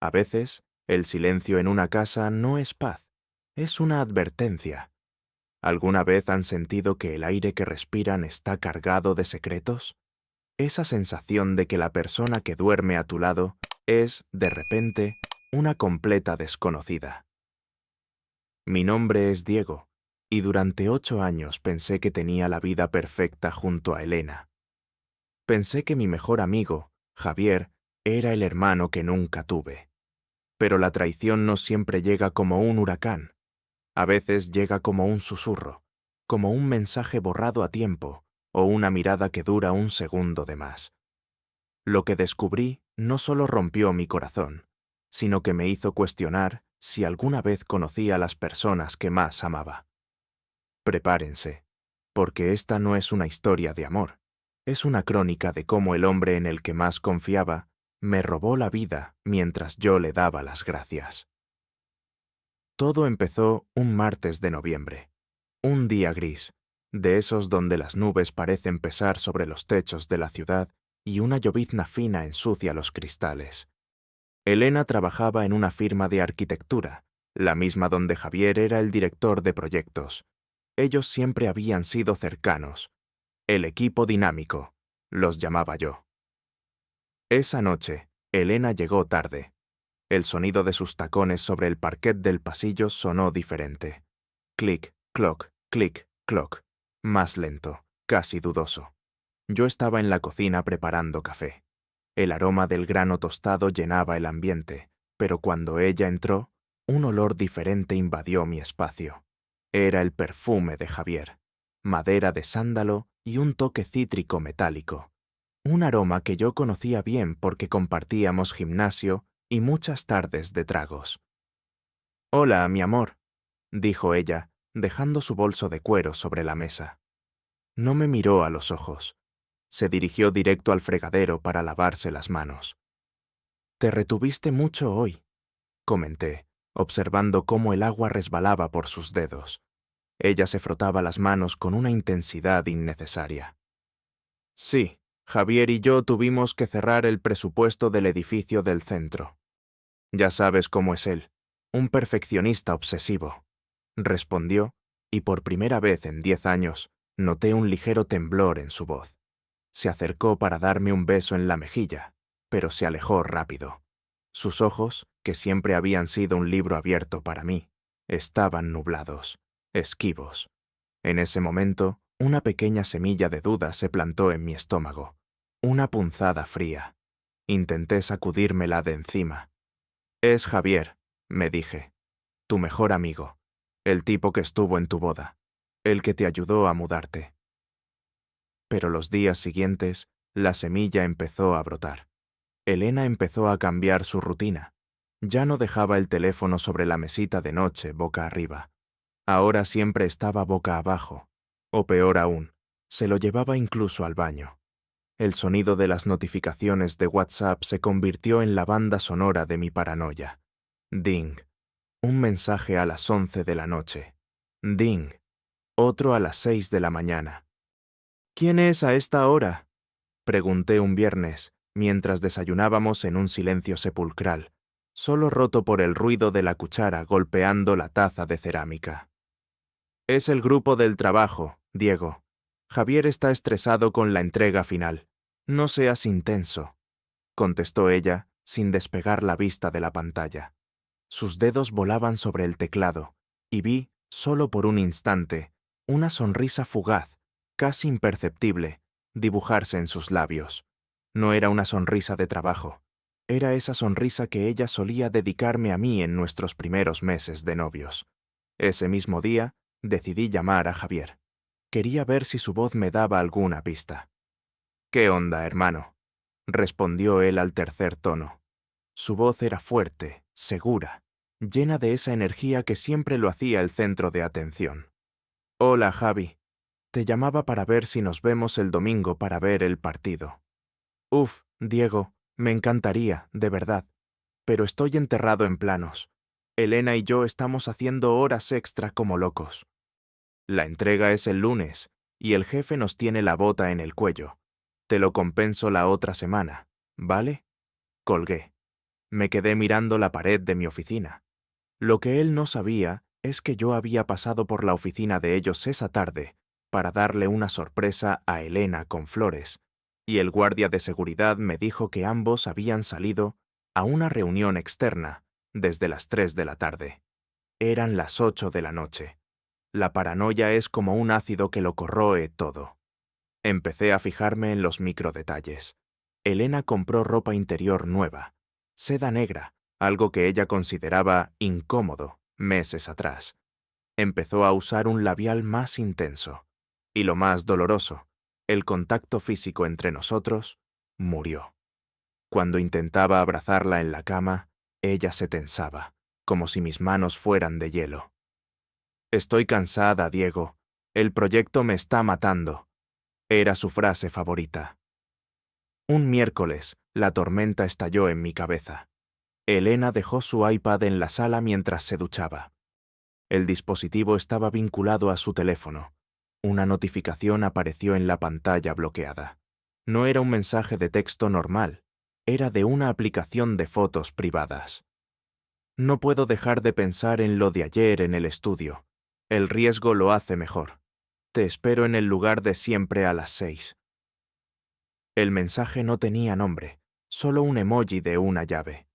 A veces, el silencio en una casa no es paz, es una advertencia. ¿Alguna vez han sentido que el aire que respiran está cargado de secretos? Esa sensación de que la persona que duerme a tu lado es, de repente, una completa desconocida. Mi nombre es Diego, y durante 8 años pensé que tenía la vida perfecta junto a Elena. Pensé que mi mejor amigo, Javier, era el hermano que nunca tuve. Pero la traición no siempre llega como un huracán. A veces llega como un susurro, como un mensaje borrado a tiempo o una mirada que dura un segundo de más. Lo que descubrí no solo rompió mi corazón, sino que me hizo cuestionar si alguna vez conocí a las personas que más amaba. Prepárense, porque esta no es una historia de amor, es una crónica de cómo el hombre en el que más confiaba me robó la vida mientras yo le daba las gracias. Todo empezó un martes de noviembre, un día gris, de esos donde las nubes parecen pesar sobre los techos de la ciudad y una llovizna fina ensucia los cristales. Elena trabajaba en una firma de arquitectura, la misma donde Javier era el director de proyectos. Ellos siempre habían sido cercanos. El equipo dinámico, los llamaba yo. Esa noche, Elena llegó tarde. El sonido de sus tacones sobre el parquet del pasillo sonó diferente. Clic, cloc, clic, cloc. Más lento, casi dudoso. Yo estaba en la cocina preparando café. El aroma del grano tostado llenaba el ambiente, pero cuando ella entró, un olor diferente invadió mi espacio. Era el perfume de Javier, madera de sándalo y un toque cítrico metálico. Un aroma que yo conocía bien porque compartíamos gimnasio y muchas tardes de tragos. «Hola, mi amor», dijo ella, dejando su bolso de cuero sobre la mesa. No me miró a los ojos. Se dirigió directo al fregadero para lavarse las manos. «Te retuviste mucho hoy», comenté, observando cómo el agua resbalaba por sus dedos. Ella se frotaba las manos con una intensidad innecesaria. «Sí, Javier y yo tuvimos que cerrar el presupuesto del edificio del centro. Ya sabes cómo es él, un perfeccionista obsesivo», respondió, y por primera vez en 10 años noté un ligero temblor en su voz. Se acercó para darme un beso en la mejilla, pero se alejó rápido. Sus ojos, que siempre habían sido un libro abierto para mí, estaban nublados, esquivos. En ese momento, una pequeña semilla de duda se plantó en mi estómago. Una punzada fría. Intenté sacudírmela de encima. «Es Javier», me dije, «tu mejor amigo, el tipo que estuvo en tu boda, el que te ayudó a mudarte». Pero los días siguientes, la semilla empezó a brotar. Elena empezó a cambiar su rutina. Ya no dejaba el teléfono sobre la mesita de noche boca arriba. Ahora siempre estaba boca abajo. O peor aún, se lo llevaba incluso al baño. El sonido de las notificaciones de WhatsApp se convirtió en la banda sonora de mi paranoia. Ding. Un mensaje a las 11 de la noche. Ding. Otro a las 6 de la mañana. «¿Quién es a esta hora?», pregunté un viernes, mientras desayunábamos en un silencio sepulcral, solo roto por el ruido de la cuchara golpeando la taza de cerámica. «Es el grupo del trabajo, Diego. Javier está estresado con la entrega final. No seas intenso», contestó ella, sin despegar la vista de la pantalla. Sus dedos volaban sobre el teclado, y vi, solo por un instante, una sonrisa fugaz, casi imperceptible, dibujarse en sus labios. No era una sonrisa de trabajo. Era esa sonrisa que ella solía dedicarme a mí en nuestros primeros meses de novios. Ese mismo día, decidí llamar a Javier. Quería ver si su voz me daba alguna pista. «¿Qué onda, hermano?», respondió él al tercer tono. Su voz era fuerte, segura, llena de esa energía que siempre lo hacía el centro de atención. «Hola, Javi. Te llamaba para ver si nos vemos el domingo para ver el partido». «Uf, Diego, me encantaría, de verdad. Pero estoy enterrado en planos. Elena y yo estamos haciendo horas extra como locos. La entrega es el lunes, y el jefe nos tiene la bota en el cuello. Te lo compenso la otra semana, ¿vale?». Colgué. Me quedé mirando la pared de mi oficina. Lo que él no sabía es que yo había pasado por la oficina de ellos esa tarde para darle una sorpresa a Elena con flores, y el guardia de seguridad me dijo que ambos habían salido a una reunión externa desde las 3 de la tarde. Eran las 8 de la noche. La paranoia es como un ácido que lo corroe todo. Empecé a fijarme en los microdetalles. Elena compró ropa interior nueva, seda negra, algo que ella consideraba incómodo meses atrás. Empezó a usar un labial más intenso. Y lo más doloroso, el contacto físico entre nosotros, murió. Cuando intentaba abrazarla en la cama, ella se tensaba, como si mis manos fueran de hielo. Estoy cansada, Diego. El proyecto me está matando. Era su frase favorita. Un miércoles, la tormenta estalló en mi cabeza. Elena dejó su iPad en la sala mientras se duchaba. El dispositivo estaba vinculado a su teléfono. Una notificación apareció en la pantalla bloqueada. No era un mensaje de texto normal, era de una aplicación de fotos privadas. No puedo dejar de pensar en lo de ayer en el estudio. El riesgo lo hace mejor. Te espero en el lugar de siempre a las 6. El mensaje no tenía nombre, solo un emoji de una llave.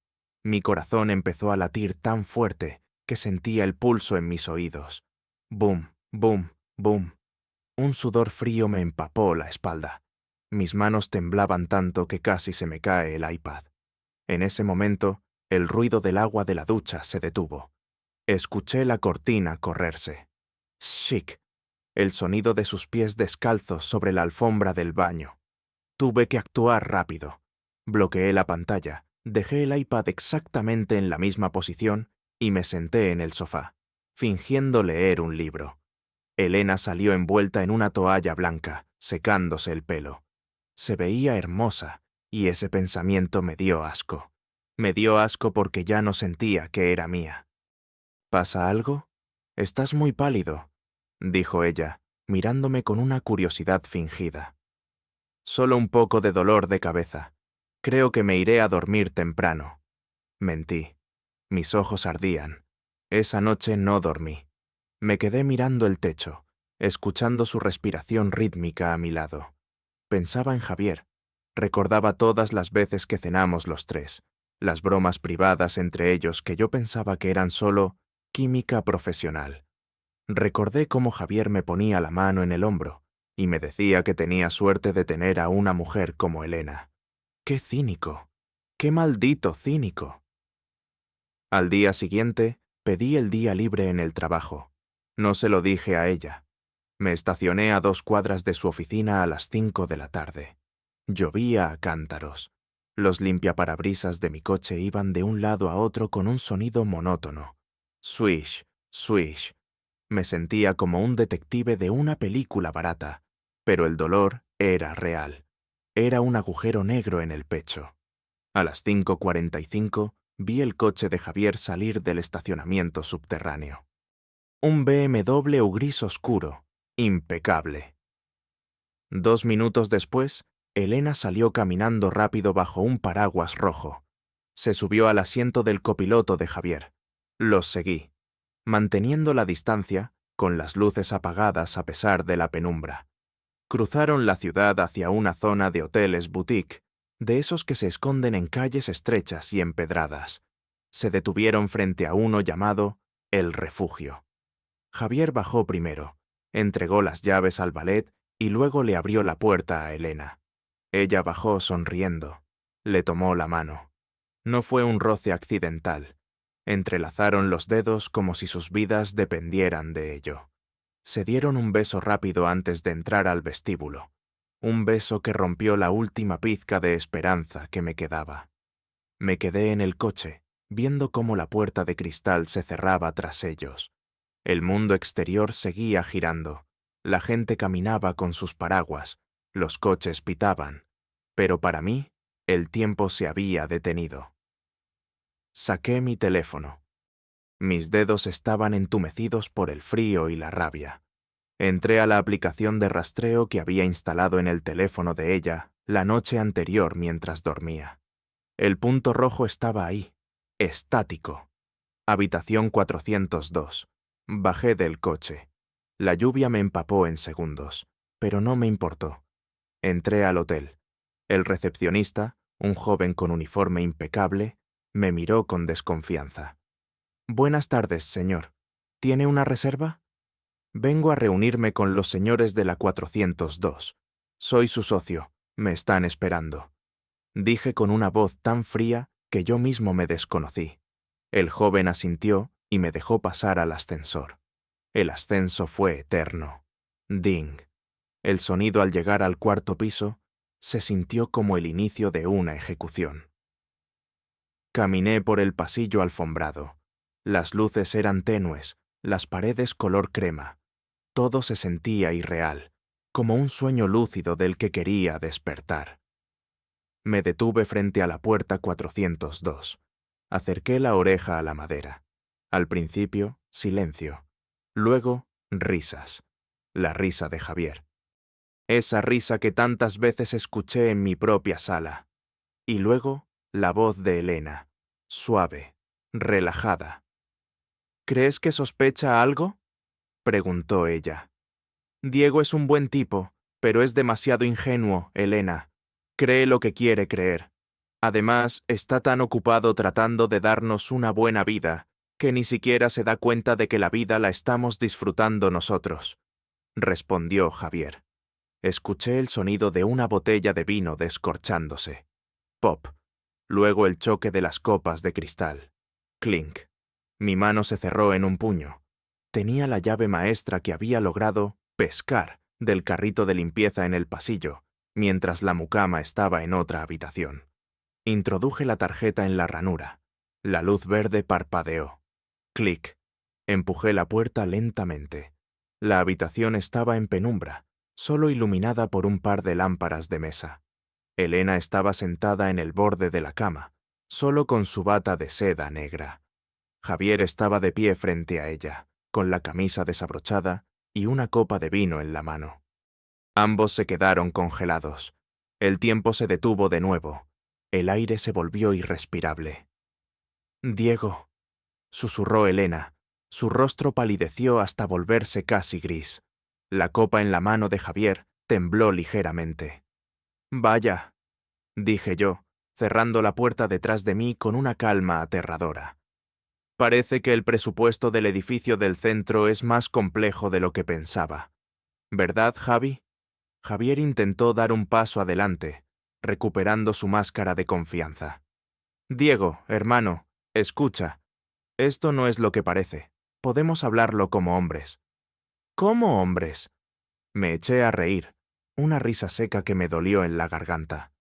Mi corazón empezó a latir tan fuerte que sentía el pulso en mis oídos. Boom, boom, boom. Un sudor frío me empapó la espalda. Mis manos temblaban tanto que casi se me cae el iPad. En ese momento, el ruido del agua de la ducha se detuvo. Escuché la cortina correrse. Chic. El sonido de sus pies descalzos sobre la alfombra del baño. Tuve que actuar rápido. Bloqueé la pantalla, dejé el iPad exactamente en la misma posición y me senté en el sofá, fingiendo leer un libro. Elena salió envuelta en una toalla blanca, secándose el pelo. Se veía hermosa, y ese pensamiento me dio asco. Me dio asco porque ya no sentía que era mía. ¿Pasa algo? Estás muy pálido, dijo ella, mirándome con una curiosidad fingida. Solo un poco de dolor de cabeza. Creo que me iré a dormir temprano. Mentí. Mis ojos ardían. Esa noche no dormí. Me quedé mirando el techo, escuchando su respiración rítmica a mi lado. Pensaba en Javier. Recordaba todas las veces que cenamos los tres, las bromas privadas entre ellos que yo pensaba que eran solo química profesional. Recordé cómo Javier me ponía la mano en el hombro y me decía que tenía suerte de tener a una mujer como Elena. ¡Qué cínico! ¡Qué maldito cínico! Al día siguiente, pedí el día libre en el trabajo. No se lo dije a ella. Me estacioné a 2 cuadras de su oficina a las 5 de la tarde. Llovía a cántaros. Los limpiaparabrisas de mi coche iban de un lado a otro con un sonido monótono. Swish, swish. Me sentía como un detective de una película barata, pero el dolor era real. Era un agujero negro en el pecho. A las 5:45 vi el coche de Javier salir del estacionamiento subterráneo. Un BMW gris oscuro, impecable. 2 minutos después, Elena salió caminando rápido bajo un paraguas rojo. Se subió al asiento del copiloto de Javier. Los seguí, manteniendo la distancia, con las luces apagadas a pesar de la penumbra. Cruzaron la ciudad hacia una zona de hoteles boutique, de esos que se esconden en calles estrechas y empedradas. Se detuvieron frente a uno llamado El Refugio. Javier bajó primero, entregó las llaves al valet y luego le abrió la puerta a Elena. Ella bajó sonriendo. Le tomó la mano. No fue un roce accidental. Entrelazaron los dedos como si sus vidas dependieran de ello. Se dieron un beso rápido antes de entrar al vestíbulo. Un beso que rompió la última pizca de esperanza que me quedaba. Me quedé en el coche, viendo cómo la puerta de cristal se cerraba tras ellos. El mundo exterior seguía girando. La gente caminaba con sus paraguas. Los coches pitaban. Pero para mí, el tiempo se había detenido. Saqué mi teléfono. Mis dedos estaban entumecidos por el frío y la rabia. Entré a la aplicación de rastreo que había instalado en el teléfono de ella la noche anterior mientras dormía. El punto rojo estaba ahí, estático. Habitación 402. Bajé del coche. La lluvia me empapó en segundos, pero no me importó. Entré al hotel. El recepcionista, un joven con uniforme impecable, me miró con desconfianza. «Buenas tardes, señor. ¿Tiene una reserva?» «Vengo a reunirme con los señores de la 402. Soy su socio. Me están esperando», dije con una voz tan fría que yo mismo me desconocí. El joven asintió y me dejó pasar al ascensor. El ascenso fue eterno. Ding. El sonido al llegar al cuarto piso se sintió como el inicio de una ejecución. Caminé por el pasillo alfombrado. Las luces eran tenues, las paredes color crema. Todo se sentía irreal, como un sueño lúcido del que quería despertar. Me detuve frente a la puerta 402. Acerqué la oreja a la madera. Al principio, silencio. Luego, risas. La risa de Javier. Esa risa que tantas veces escuché en mi propia sala. Y luego, la voz de Elena, suave, relajada. «¿Crees que sospecha algo?», preguntó ella. «Diego es un buen tipo, pero es demasiado ingenuo, Elena. Cree lo que quiere creer. Además, está tan ocupado tratando de darnos una buena vida, que ni siquiera se da cuenta de que la vida la estamos disfrutando nosotros», respondió Javier. Escuché el sonido de una botella de vino descorchándose. Pop. Luego el choque de las copas de cristal. Clink. Mi mano se cerró en un puño. Tenía la llave maestra que había logrado pescar del carrito de limpieza en el pasillo, mientras la mucama estaba en otra habitación. Introduje la tarjeta en la ranura. La luz verde parpadeó. Clic. Empujé la puerta lentamente. La habitación estaba en penumbra, solo iluminada por un par de lámparas de mesa. Elena estaba sentada en el borde de la cama, solo con su bata de seda negra. Javier estaba de pie frente a ella, con la camisa desabrochada y una copa de vino en la mano. Ambos se quedaron congelados. El tiempo se detuvo de nuevo. El aire se volvió irrespirable. «Diego», susurró Elena. Su rostro palideció hasta volverse casi gris. La copa en la mano de Javier tembló ligeramente. «Vaya», dije yo, cerrando la puerta detrás de mí con una calma aterradora. «Parece que el presupuesto del edificio del centro es más complejo de lo que pensaba. ¿Verdad, Javi?» Javier intentó dar un paso adelante, recuperando su máscara de confianza. «Diego, hermano, escucha. Esto no es lo que parece. Podemos hablarlo como hombres». «¿Cómo hombres?». Me eché a reír, una risa seca que me dolió en la garganta.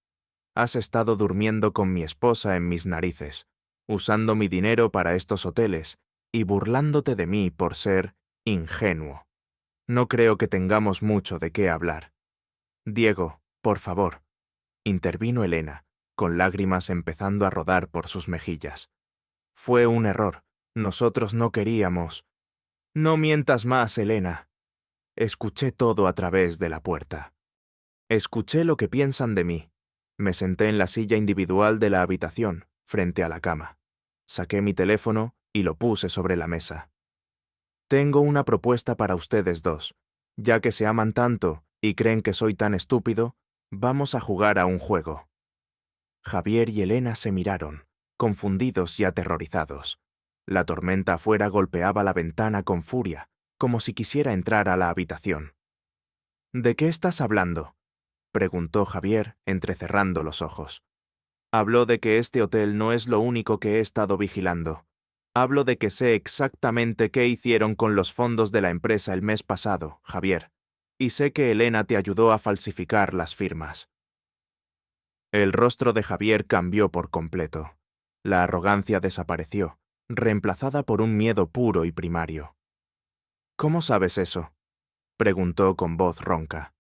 «Has estado durmiendo con mi esposa en mis narices, usando mi dinero para estos hoteles y burlándote de mí por ser ingenuo. No creo que tengamos mucho de qué hablar». «Diego, por favor», intervino Elena, con lágrimas empezando a rodar por sus mejillas. «Fue un error. Nosotros no queríamos». «No mientas más, Elena». Escuché todo a través de la puerta. Escuché lo que piensan de mí. Me senté en la silla individual de la habitación, frente a la cama. Saqué mi teléfono y lo puse sobre la mesa. «Tengo una propuesta para ustedes dos. Ya que se aman tanto y creen que soy tan estúpido, vamos a jugar a un juego». Javier y Elena se miraron, confundidos y aterrorizados. La tormenta afuera golpeaba la ventana con furia, como si quisiera entrar a la habitación. «¿De qué estás hablando?», preguntó Javier, entrecerrando los ojos. «Hablo de que este hotel no es lo único que he estado vigilando. Hablo de que sé exactamente qué hicieron con los fondos de la empresa el mes pasado, Javier, y sé que Elena te ayudó a falsificar las firmas». El rostro de Javier cambió por completo. La arrogancia desapareció, reemplazada por un miedo puro y primario. «¿Cómo sabes eso?», preguntó con voz ronca.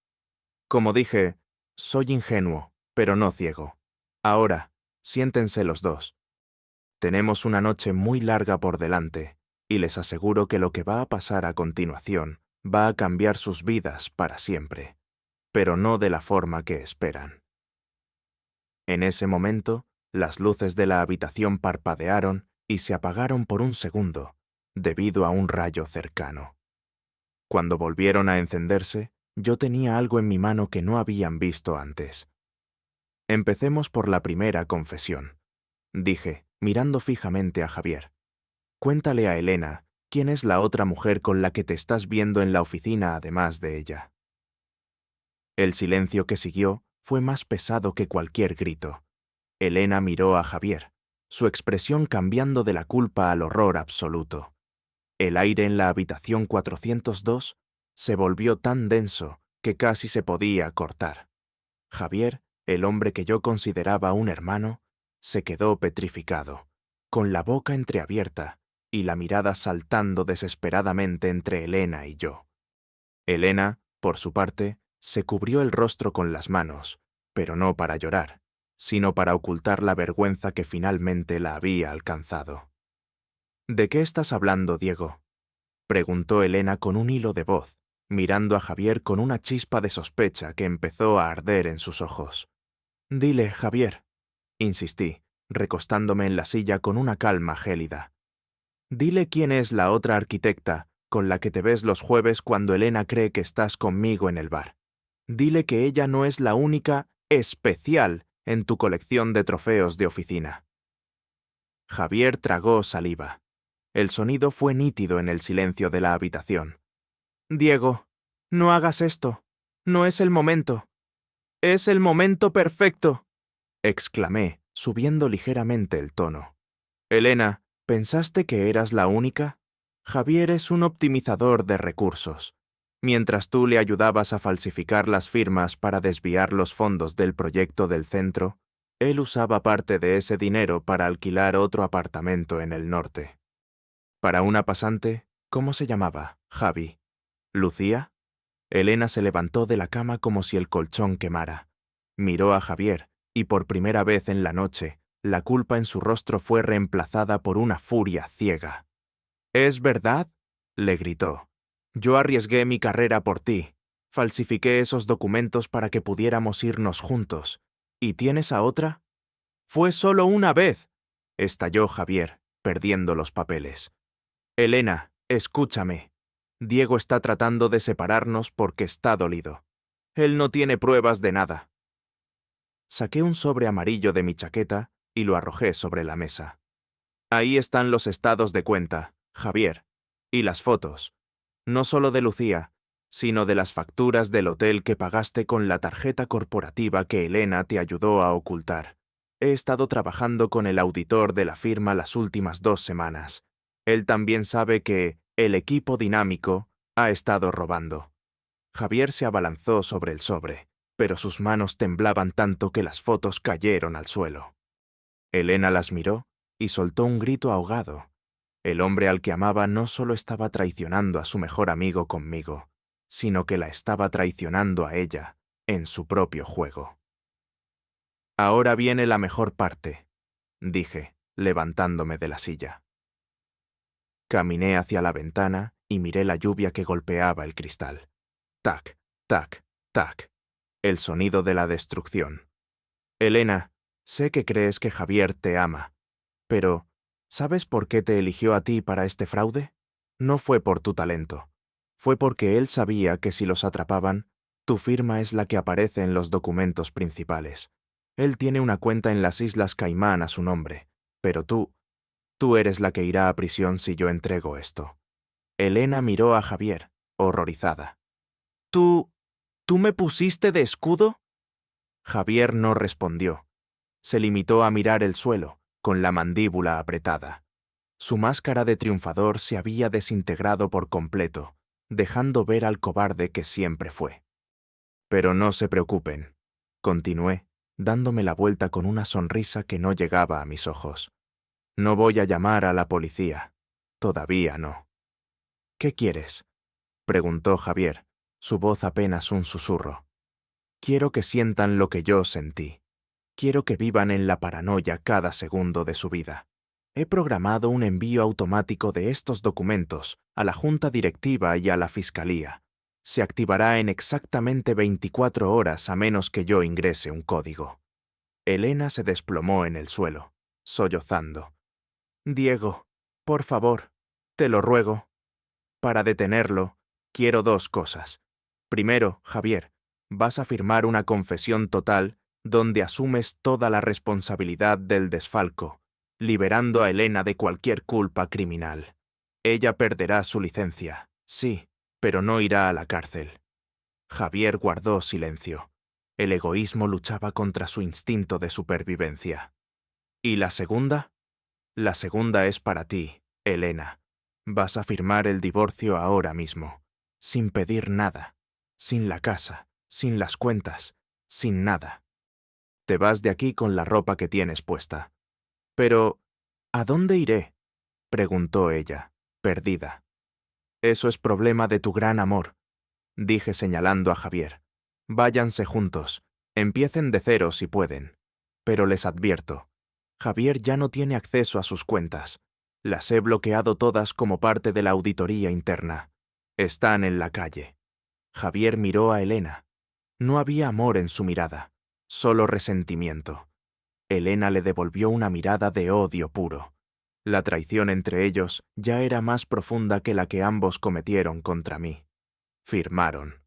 «Como dije, soy ingenuo, pero no ciego. Ahora, siéntense los dos. Tenemos una noche muy larga por delante, y les aseguro que lo que va a pasar a continuación va a cambiar sus vidas para siempre, pero no de la forma que esperan». En ese momento, Las luces de la habitación parpadearon y se apagaron por un segundo, debido a un rayo cercano. Cuando volvieron a encenderse, yo tenía algo en mi mano que no habían visto antes. Empecemos por la primera confesión, dije, mirando fijamente a Javier. Cuéntale a Elena quién es la otra mujer con la que te estás viendo en la oficina además de ella. El silencio que siguió fue más pesado que cualquier grito. Elena miró a Javier, su expresión cambiando de la culpa al horror absoluto. El aire en la habitación 402 se volvió tan denso que casi se podía cortar. Javier, el hombre que yo consideraba un hermano, se quedó petrificado, con la boca entreabierta y la mirada saltando desesperadamente entre Elena y yo. Elena, por su parte, se cubrió el rostro con las manos, pero no para llorar, sino para ocultar la vergüenza que finalmente la había alcanzado. ¿De qué estás hablando, Diego?, preguntó Elena con un hilo de voz, mirando a Javier con una chispa de sospecha que empezó a arder en sus ojos. Dile, Javier, insistí, recostándome en la silla con una calma gélida. Dile quién es la otra arquitecta con la que te ves los jueves cuando Elena cree que estás conmigo en el bar. Dile que ella no es la única especial en tu colección de trofeos de oficina. Javier tragó saliva. El sonido fue nítido en el silencio de la habitación. Diego, no hagas esto. No es el momento. Es el momento perfecto, exclamé, subiendo ligeramente el tono. Elena, ¿pensaste que eras la única? Javier es un optimizador de recursos. Mientras tú le ayudabas a falsificar las firmas para desviar los fondos del proyecto del centro, él usaba parte de ese dinero para alquilar otro apartamento en el norte. Para una pasante, ¿cómo se llamaba? Javi. ¿Lucía? Elena se levantó de la cama como si el colchón quemara. Miró a Javier, y por primera vez en la noche, la culpa en su rostro fue reemplazada por una furia ciega. ¿Es verdad?, le gritó. Yo arriesgué mi carrera por ti. Falsifiqué esos documentos para que pudiéramos irnos juntos. ¿Y tienes a otra? Fue solo una vez, estalló Javier, perdiendo los papeles. Elena, escúchame. Diego está tratando de separarnos porque está dolido. Él no tiene pruebas de nada. Saqué un sobre amarillo de mi chaqueta y lo arrojé sobre la mesa. Ahí están los estados de cuenta, Javier, y las fotos, no solo de Lucía, sino de las facturas del hotel que pagaste con la tarjeta corporativa que Elena te ayudó a ocultar. He estado trabajando con el auditor de la firma las últimas 2 semanas. Él también sabe que el equipo dinámico ha estado robando. Javier se abalanzó sobre el sobre, pero sus manos temblaban tanto que las fotos cayeron al suelo. Elena las miró y soltó un grito ahogado. El hombre al que amaba no solo estaba traicionando a su mejor amigo conmigo, sino que la estaba traicionando a ella en su propio juego. Ahora viene la mejor parte, dije, levantándome de la silla. Caminé hacia la ventana y miré la lluvia que golpeaba el cristal. Tac, tac, tac. El sonido de la destrucción. Elena, sé que crees que Javier te ama, pero ¿sabes por qué te eligió a ti para este fraude? No fue por tu talento. Fue porque él sabía que si los atrapaban, tu firma es la que aparece en los documentos principales. Él tiene una cuenta en las Islas Caimán a su nombre, pero tú eres la que irá a prisión si yo entrego esto. Elena miró a Javier, horrorizada. ¿Tú me pusiste de escudo? Javier no respondió. Se limitó a mirar el suelo, con la mandíbula apretada. Su máscara de triunfador se había desintegrado por completo, dejando ver al cobarde que siempre fue. Pero no se preocupen, continué, dándome la vuelta con una sonrisa que no llegaba a mis ojos. No voy a llamar a la policía. Todavía no. ¿Qué quieres?, preguntó Javier, su voz apenas un susurro. Quiero que sientan lo que yo sentí. Quiero que vivan en la paranoia cada segundo de su vida. He programado un envío automático de estos documentos a la Junta Directiva y a la Fiscalía. Se activará en exactamente 24 horas a menos que yo ingrese un código. Elena se desplomó en el suelo, sollozando. Diego, por favor, te lo ruego. Para detenerlo, quiero 2 cosas. Primero, Javier, vas a firmar una confesión total donde asumes toda la responsabilidad del desfalco, liberando a Elena de cualquier culpa criminal. Ella perderá su licencia, sí, pero no irá a la cárcel. Javier guardó silencio. El egoísmo luchaba contra su instinto de supervivencia. ¿Y la segunda? La segunda es para ti, Elena. Vas a firmar el divorcio ahora mismo, sin pedir nada, sin la casa, sin las cuentas, sin nada. Te vas de aquí con la ropa que tienes puesta. Pero, ¿a dónde iré?, preguntó ella, perdida. Eso es problema de tu gran amor, dije señalando a Javier. Váyanse juntos, empiecen de cero si pueden. Pero les advierto, Javier ya no tiene acceso a sus cuentas. Las he bloqueado todas como parte de la auditoría interna. Están en la calle. Javier miró a Elena. No había amor en su mirada, solo resentimiento. Elena le devolvió una mirada de odio puro. La traición entre ellos ya era más profunda que la que ambos cometieron contra mí. Firmaron.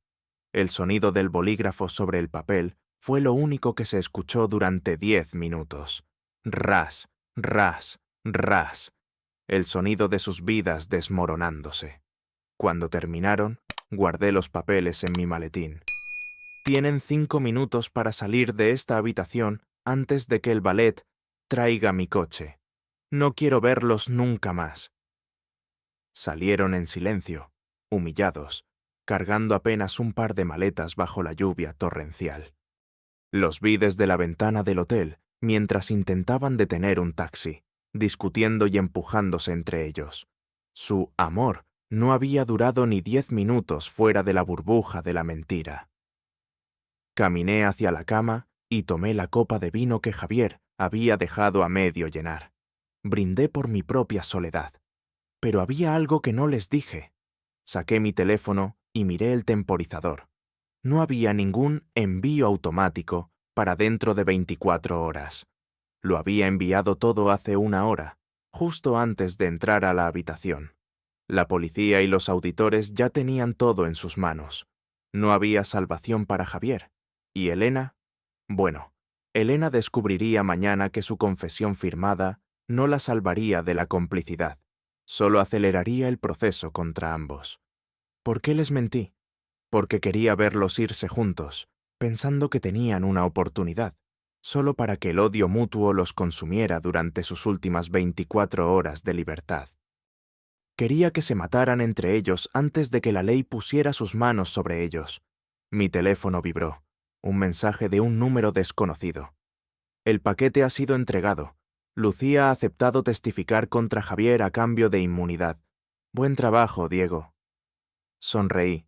El sonido del bolígrafo sobre el papel fue lo único que se escuchó durante 10 minutos. Ras, ras, ras. El sonido de sus vidas desmoronándose. Cuando terminaron, guardé los papeles en mi maletín. Tienen 5 minutos para salir de esta habitación antes de que el valet traiga mi coche. No quiero verlos nunca más. Salieron en silencio, humillados, cargando apenas un par de maletas bajo la lluvia torrencial. Los vi desde la ventana del hotel mientras intentaban detener un taxi, discutiendo y empujándose entre ellos. Su amor no había durado ni 10 minutos fuera de la burbuja de la mentira. Caminé hacia la cama y tomé la copa de vino que Javier había dejado a medio llenar. Brindé por mi propia soledad. Pero había algo que no les dije. Saqué mi teléfono y miré el temporizador. No había ningún envío automático para dentro de 24 horas. Lo había enviado todo hace 1 hora, justo antes de entrar a la habitación. La policía y los auditores ya tenían todo en sus manos. No había salvación para Javier. ¿Y Elena? Bueno, Elena descubriría mañana que su confesión firmada no la salvaría de la complicidad. Solo aceleraría el proceso contra ambos. ¿Por qué les mentí? Porque quería verlos irse juntos, pensando que tenían una oportunidad, solo para que el odio mutuo los consumiera durante sus últimas 24 horas de libertad. Quería que se mataran entre ellos antes de que la ley pusiera sus manos sobre ellos. Mi teléfono vibró. Un mensaje de un número desconocido. El paquete ha sido entregado. Lucía ha aceptado testificar contra Javier a cambio de inmunidad. Buen trabajo, Diego. Sonreí.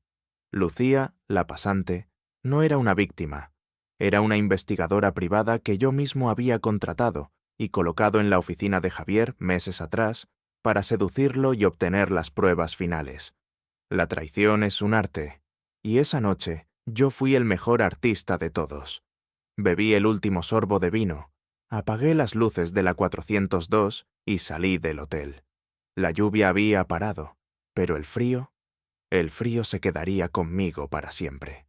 Lucía, la pasante, no era una víctima. Era una investigadora privada que yo mismo había contratado y colocado en la oficina de Javier meses atrás para seducirlo y obtener las pruebas finales. La traición es un arte, y esa noche yo fui el mejor artista de todos. Bebí el último sorbo de vino, apagué las luces de la 402 y salí del hotel. La lluvia había parado, pero el frío se quedaría conmigo para siempre.